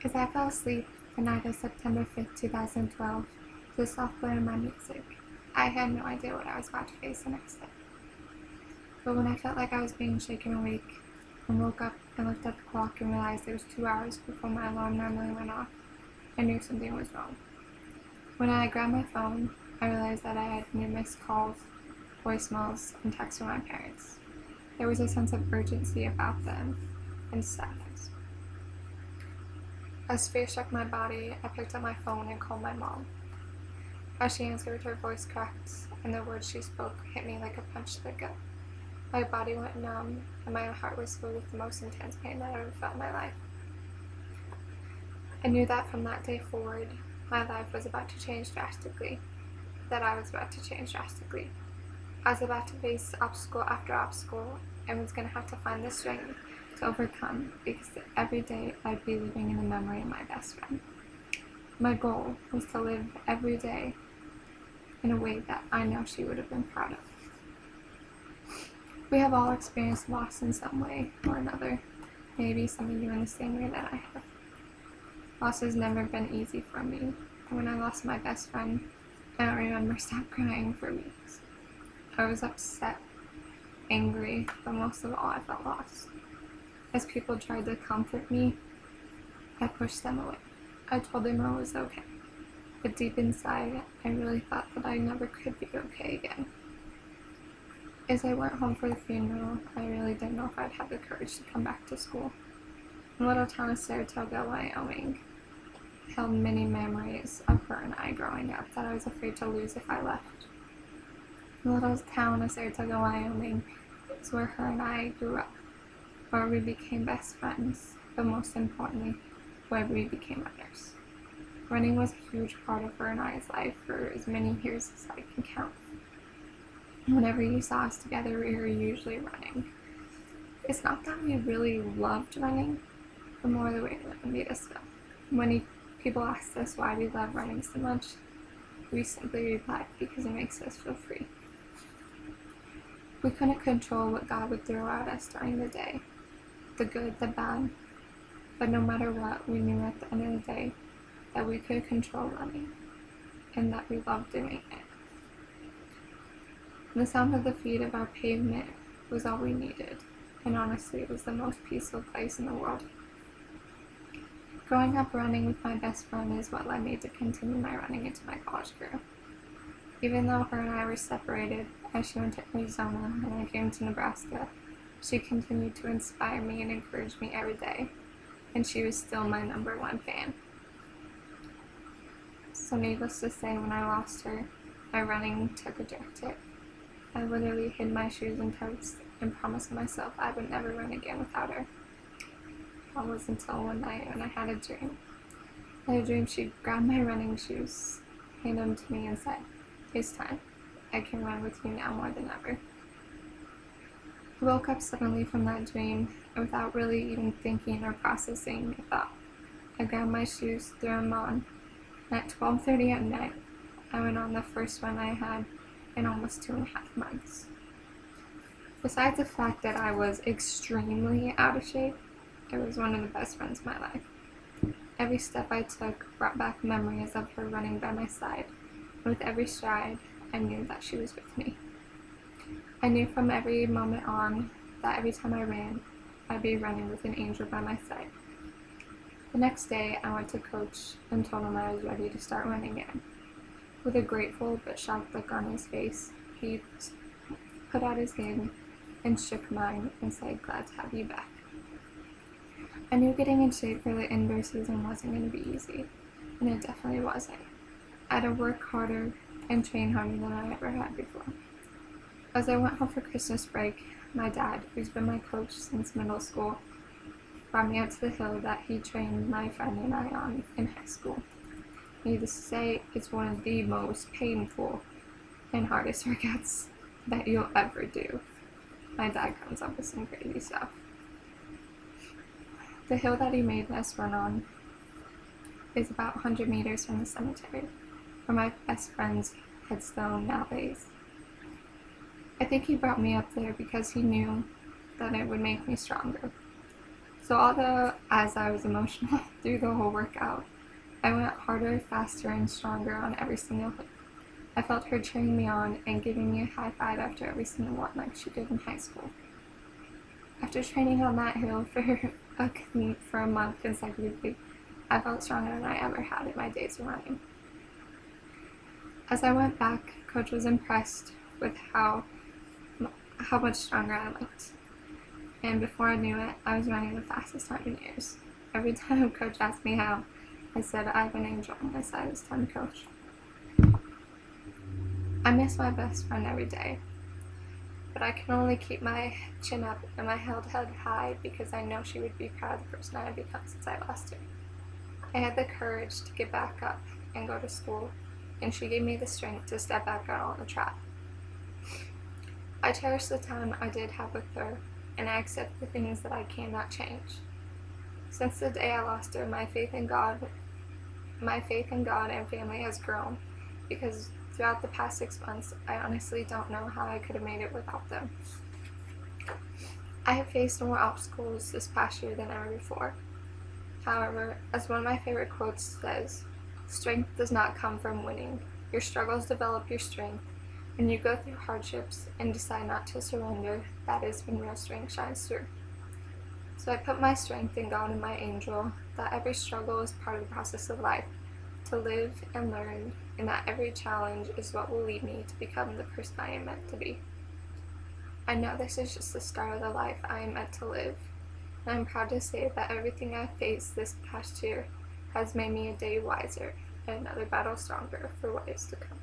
As I fell asleep the night of September 5th, 2012, to the soft blare of my music, I had no idea what I was about to face the next day. But when I felt like I was being shaken awake and woke up and looked at the clock and realized it was 2 hours before my alarm normally went off, I knew something was wrong. When I grabbed my phone, I realized that I had new missed calls, voicemails, and texts from my parents. There was a sense of urgency about them and sadness. As fear struck my body, I picked up my phone and called my mom. As she answered, her voice cracked, and the words she spoke hit me like a punch to the gut. My body went numb, and my heart was filled with the most intense pain that I've ever felt in my life. I knew that from that day forward, my life was about to change drastically. I was about to face obstacle after obstacle, and was going to have to find the strength to overcome, because every day I'd be living in the memory of my best friend. My goal was to live every day in a way that I know she would have been proud of. We have all experienced loss in some way or another. Maybe some of you in the same way that I have. Loss has never been easy for me. And when I lost my best friend, I don't remember stop crying for weeks. I was upset, angry, but most of all I felt lost. As people tried to comfort me, I pushed them away. I told them I was okay. But deep inside, I really thought that I never could be okay again. As I went home for the funeral, I really didn't know if I'd have the courage to come back to school. The little town of Saratoga, Wyoming, held many memories of her and I growing up that I was afraid to lose if I left. The little town of Saratoga, Wyoming is where her and I grew up, where we became best friends, but most importantly, where we became runners. Running was a huge part of her and I's life for as many years as I can count. Whenever you saw us together, we were usually running. It's not that we really loved running, but more the way it made us feel. When people asked us why we love running so much, we simply replied, because it makes us feel free. We couldn't control what God would throw at us during the day, the good, the bad, but no matter what, we knew at the end of the day that we could control running, and that we loved doing it. The sound of the feet of our pavement was all we needed, and honestly, it was the most peaceful place in the world. Growing up running with my best friend is what led me to continue my running into my college career. Even though her and I were separated as she went to Arizona and I came to Nebraska, she continued to inspire me and encourage me every day, and she was still my #1 fan. So needless to say, when I lost her, my running took a dark turn. I literally hid my shoes and toes and promised myself I would never run again without her. That was until one night when I had a dream. I had a dream she grabbed my running shoes, handed them to me, and said, "It's time. I can run with you now more than ever." I woke up suddenly from that dream, and without really even thinking or processing my thought, I grabbed my shoes, threw them on, and at 12:30 at night, I went on the first run I had in almost 2.5 months. Besides the fact that I was extremely out of shape, it was one of the best runs of my life. Every step I took brought back memories of her running by my side, and with every stride, I knew that she was with me. I knew from every moment on that every time I ran, I'd be running with an angel by my side. The next day, I went to Coach and told him I was ready to start running again. With a grateful but shocked look on his face, he put out his hand and shook mine and said, "Glad to have you back." I knew getting in shape for the indoor season wasn't going to be easy, and it definitely wasn't. I had to work harder and train harder than I ever had before. As I went home for Christmas break, my dad, who's been my coach since middle school, brought me out to the hill that he trained my friend and I on in high school. Needless to say, it's one of the most painful and hardest workouts that you'll ever do. My dad comes up with some crazy stuff. The hill that he made us run on is about 100 meters from the cemetery, where my best friend's headstone now lays. I think he brought me up there because he knew that it would make me stronger. So although as I was emotional through the whole workout, I went harder, faster, and stronger on every single hit. I felt her cheering me on and giving me a high five after every single one like she did in high school. After training on that hill for a month consecutively, I felt stronger than I ever had in my days of running. As I went back, Coach was impressed with how much stronger I looked. And before I knew it, I was running the fastest time in years. Every time Coach asked me how, I said, I have an angel on my side this time, Coach. I miss my best friend every day, but I can only keep my chin up and my head high because I know she would be proud of the person I have become since I lost her. I had the courage to get back up and go to school, and she gave me the strength to step back out on the track. I cherish the time I did have with her, and I accept the things that I cannot change. Since the day I lost her, my faith in God and family has grown, because throughout the past 6 months, I honestly don't know how I could have made it without them. I have faced more obstacles this past year than ever before. However, as one of my favorite quotes says, strength does not come from winning. Your struggles develop your strength. When you go through hardships and decide not to surrender, that is when real strength shines through. So I put my strength in God and my angel, that every struggle is part of the process of life, to live and learn, and that every challenge is what will lead me to become the person I am meant to be. I know this is just the start of the life I am meant to live, and I'm proud to say that everything I've faced this past year has made me a day wiser and another battle stronger for what is to come.